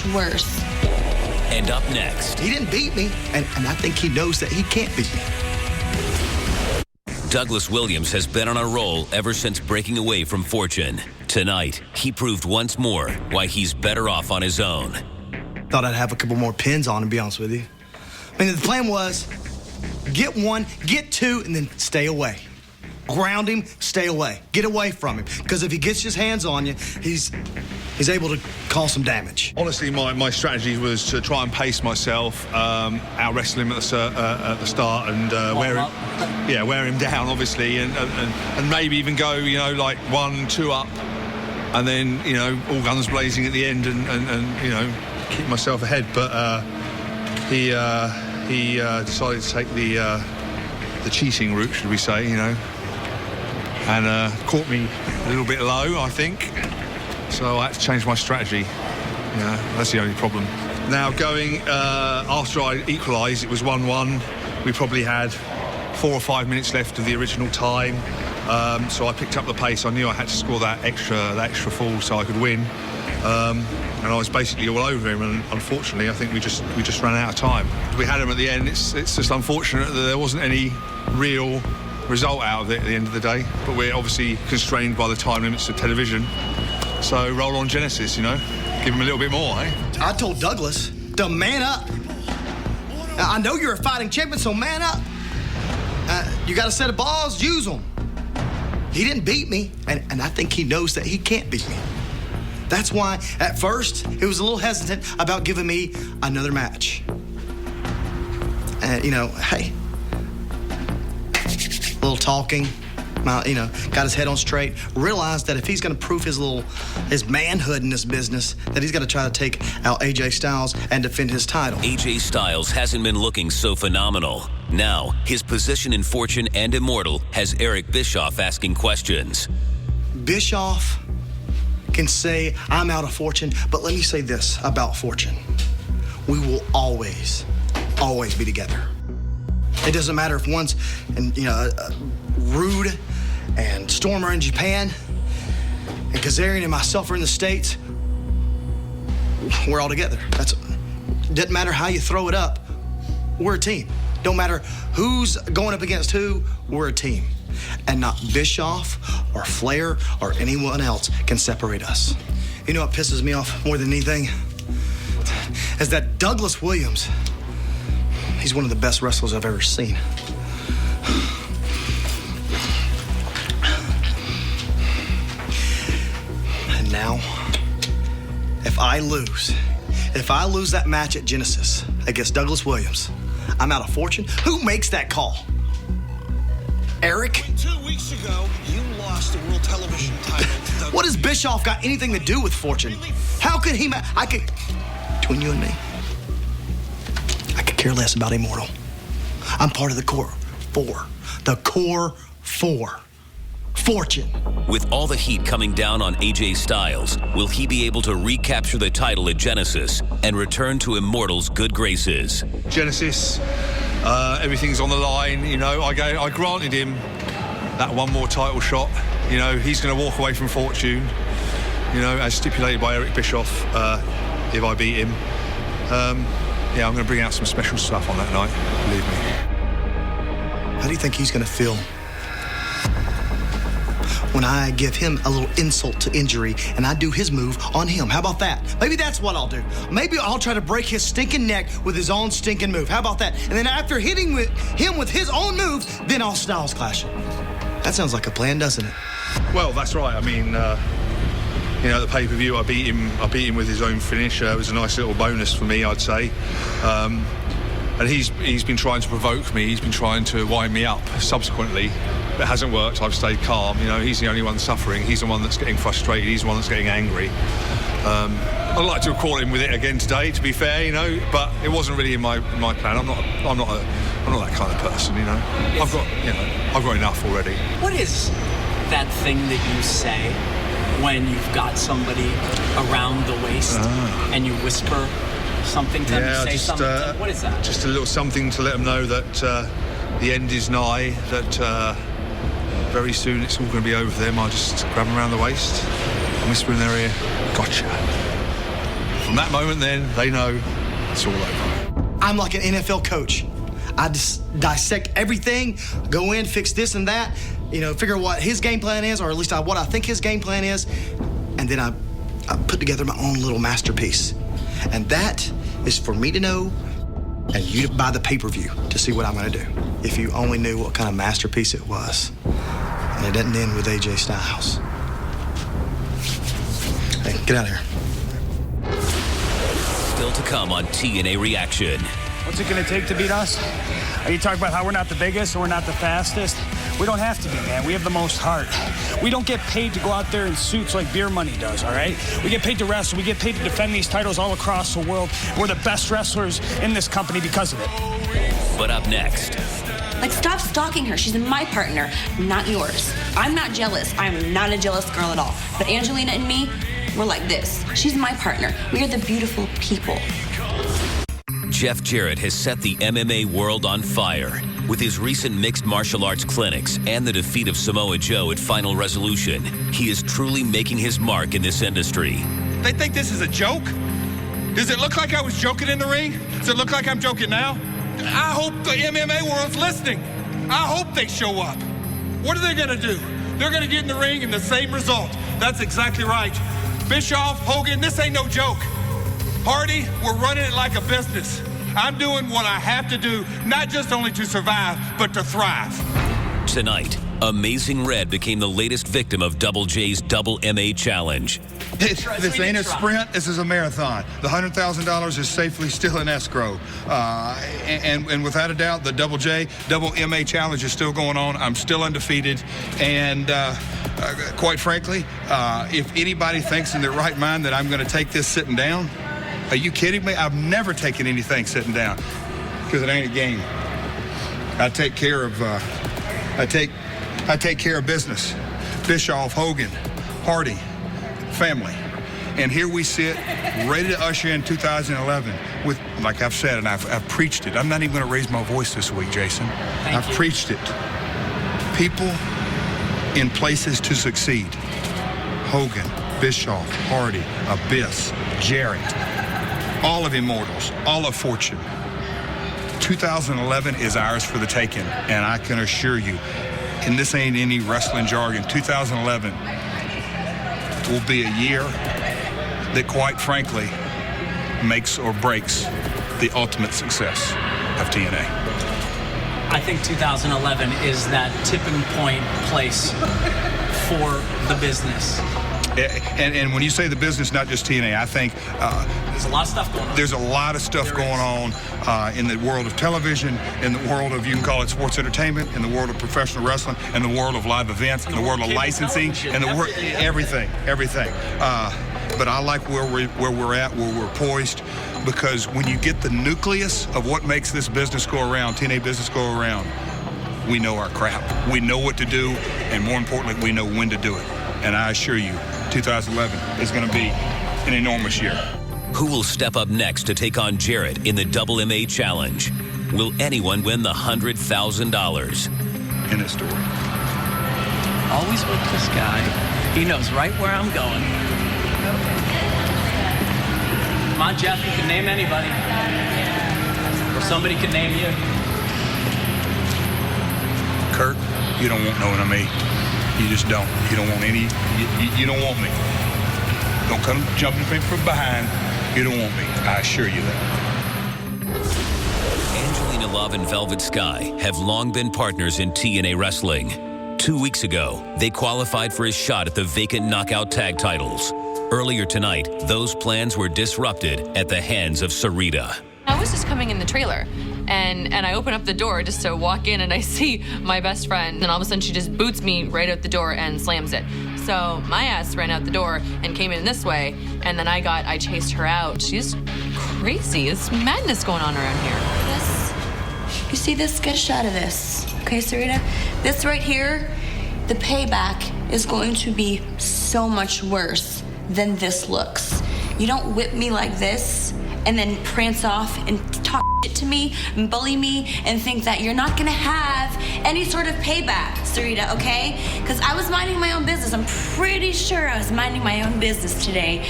much worse. And up next, he didn't beat me, and I think he knows that he can't beat me. Douglas Williams has been on a roll ever since breaking away from Fortune. Tonight, he proved once more why he's better off on his own. Thought I'd have a couple more pins on, to be honest with you. I mean, the plan was get one, get two, and then stay away. Ground him, stay away. Get away from him. Because if he gets his hands on you, he's able to cause some damage. Honestly, my strategy was to try and pace myself, out-wrestle him at the start and wear him down, obviously, and maybe even go, like 1-2 up, and then, all guns blazing at the end and keep myself ahead. But he decided to take the cheating route, should we say, and caught me a little bit low, I think. So I had to change my strategy. That's the only problem. Now going, after I equalised, it was 1-1. We probably had 4 or 5 minutes left of the original time. So I picked up the pace. I knew I had to score that extra fall so I could win. And I was basically all over him, and unfortunately I think we just ran out of time. We had him at the end. It's just unfortunate that there wasn't any real result out of it at the end of the day, but we're obviously constrained by the time limits of television. So roll on Genesis, give him a little bit more, eh? I told Douglas to man up. I know you're a fighting champion, so man up. You got a set of balls, use them. He didn't beat me, and I think he knows that he can't beat me. That's why, at first, he was a little hesitant about giving me another match. And, hey, a little talking, got his head on straight, realized that if he's going to prove his manhood in this business, that he's got to try to take out AJ Styles and defend his title. AJ Styles hasn't been looking so phenomenal. Now, his position in Fortune and Immortal has Eric Bischoff asking questions. Bischoff can say, I'm out of Fortune, but let me say this about Fortune. We will always be together. It doesn't matter if one's, Rude and Stormer in Japan, and Kazarian and myself are in the States. We're all together. Doesn't matter how you throw it up. We're a team. Don't matter who's going up against who, we're a team. And not Bischoff or Flair or anyone else can separate us. You know what pisses me off more than anything? Is that Douglas Williams, he's one of the best wrestlers I've ever seen. And now, if I lose that match at Genesis against Douglas Williams, I'm out of Fortune. Who makes that call? Eric? 2 weeks ago, you lost the World Television title. What has Bischoff got anything to do with Fortune? How could he... Between you and me, I could care less about Immortal. I'm part of the core four. The core four. Fortune. With all the heat coming down on AJ Styles, will he be able to recapture the title at Genesis and return to Immortal's good graces? Genesis, everything's on the line. I granted him that one more title shot. He's going to walk away from Fortune, as stipulated by Eric Bischoff, if I beat him. I'm going to bring out some special stuff on that night, believe me. How do you think he's going to feel when I give him a little insult to injury and I do his move on him? How about that? Maybe that's what I'll do. Maybe I'll try to break his stinking neck with his own stinking move. How about that? And then after hitting him with his own move, then I'll Styles clash him. That sounds like a plan, doesn't it? Well, that's right. I mean, the pay-per-view, I beat him with his own finish. It was a nice little bonus for me, I'd say. And he's been trying to provoke me. He's been trying to wind me up subsequently. It hasn't worked. I've stayed calm. He's the only one suffering. He's the one that's getting frustrated. He's the one that's getting angry. I'd like to have caught him with it again today, to be fair, but it wasn't really in my plan. I'm not that kind of person, I've got enough already. What is that thing that you say when you've got somebody around the waist and you whisper something to them? Say something to them? What is that? Just a little something to let them know that the end is nigh, that very soon it's all going to be over for them. I'll just grab them around the waist and whisper in their ear, gotcha. For From that moment then, they know it's all over. I'm like an NFL coach. I just dissect everything, go in, fix this and that, figure what his game plan is, or at least what I think his game plan is, and then I put together my own little masterpiece. And that is for me to know and you to buy the pay-per-view to see what I'm going to do. If you only knew what kind of masterpiece it was. And it doesn't end with AJ Styles. Hey, get out of here. Still to come on TNA Reaction. What's it going to take to beat us? Are you talking about how we're not the biggest or we're not the fastest? We don't have to be, man. We have the most heart. We don't get paid to go out there in suits like Beer Money does, all right? We get paid to wrestle. We get paid to defend these titles all across the world. We're the best wrestlers in this company because of it. But up next. Like, stop stalking her. She's my partner, not yours. I'm not jealous. I'm not a jealous girl at all. But Angelina and me, we're like this. She's my partner. We are the beautiful people. Jeff Jarrett has set the MMA world on fire with his recent mixed martial arts clinics and the defeat of Samoa Joe at Final Resolution. He is truly making his mark in this industry. They think this is a joke? Does it look like I was joking in the ring? Does it look like I'm joking now? I hope the MMA world's listening. I hope they show up. What are they going to do? They're going to get in the ring and the same result. That's exactly right. Bischoff, Hogan, this ain't no joke. Hardy, we're running it like a business. I'm doing what I have to do, not just only to survive, but to thrive. Tonight, Amazing Red became the latest victim of Double J's Double MA Challenge. This ain't a sprint, this is a marathon. The $100,000 is safely still in escrow. And without a doubt, the Double J, Double MA Challenge is still going on. I'm still undefeated. And quite frankly, if anybody thinks in their right mind that I'm going to take this sitting down, are you kidding me? I've never taken anything sitting down because it ain't a game. I take care of I take care of business. Bischoff, Hogan, Hardy, family. And here we sit, ready to usher in 2011 with, like I've said, and I've preached it. I'm not even going to raise my voice this week, Jason. I've preached it. People in places to succeed. Hogan, Bischoff, Hardy, Abyss, Jarrett, all of Immortals, all of Fortune. 2011 is ours for the taking, and I can assure you, and this ain't any wrestling jargon, 2011 will be a year that, quite frankly, makes or breaks the ultimate success of TNA. I think 2011 is that tipping point place for the business. And when you say the business, not just TNA, I think there's a lot of stuff going on. There's a lot of stuff going on in the world of television, in the world of, you can call it sports entertainment, in the world of professional wrestling, in the world of live events, in the world of licensing, in the world, everything. But I like where we're at, where we're poised, because when you get the nucleus of what makes this business go around, TNA business go around, we know our crap. We know what to do, and more importantly, we know when to do it. And I assure you, 2011 is going to be an enormous year. Who will step up next to take on Jarrett in the Double MA Challenge? Will anyone win the $100,000? In this story. Always with this guy. He knows right where I'm going. Come on, Jeff, you can name anybody. Or somebody can name you. Kurt, you don't want no one of me. You just don't. You don't want any. You don't want me. Don't come jumping from behind. You don't want me. I assure you that. Angelina Love and Velvet Sky have long been partners in TNA wrestling. 2 weeks ago, they qualified for a shot at the vacant knockout tag titles. Earlier tonight, those plans were disrupted at the hands of Sarita. I was just coming in the trailer, and I open up the door just to walk in, and I see my best friend, and all of a sudden she just boots me right out the door and slams it. So my ass ran out the door and came in this way, and then I chased her out. She's crazy. It's madness going on around here. This, you see this? Get a shot of this. Okay, Sarita? This right here, the payback is going to be so much worse than this looks. You don't whip me like this and then prance off and talk shit to me and bully me and think that you're not gonna have any sort of payback, Sarita, okay? Because I was minding my own business. I'm pretty sure I was minding my own business today.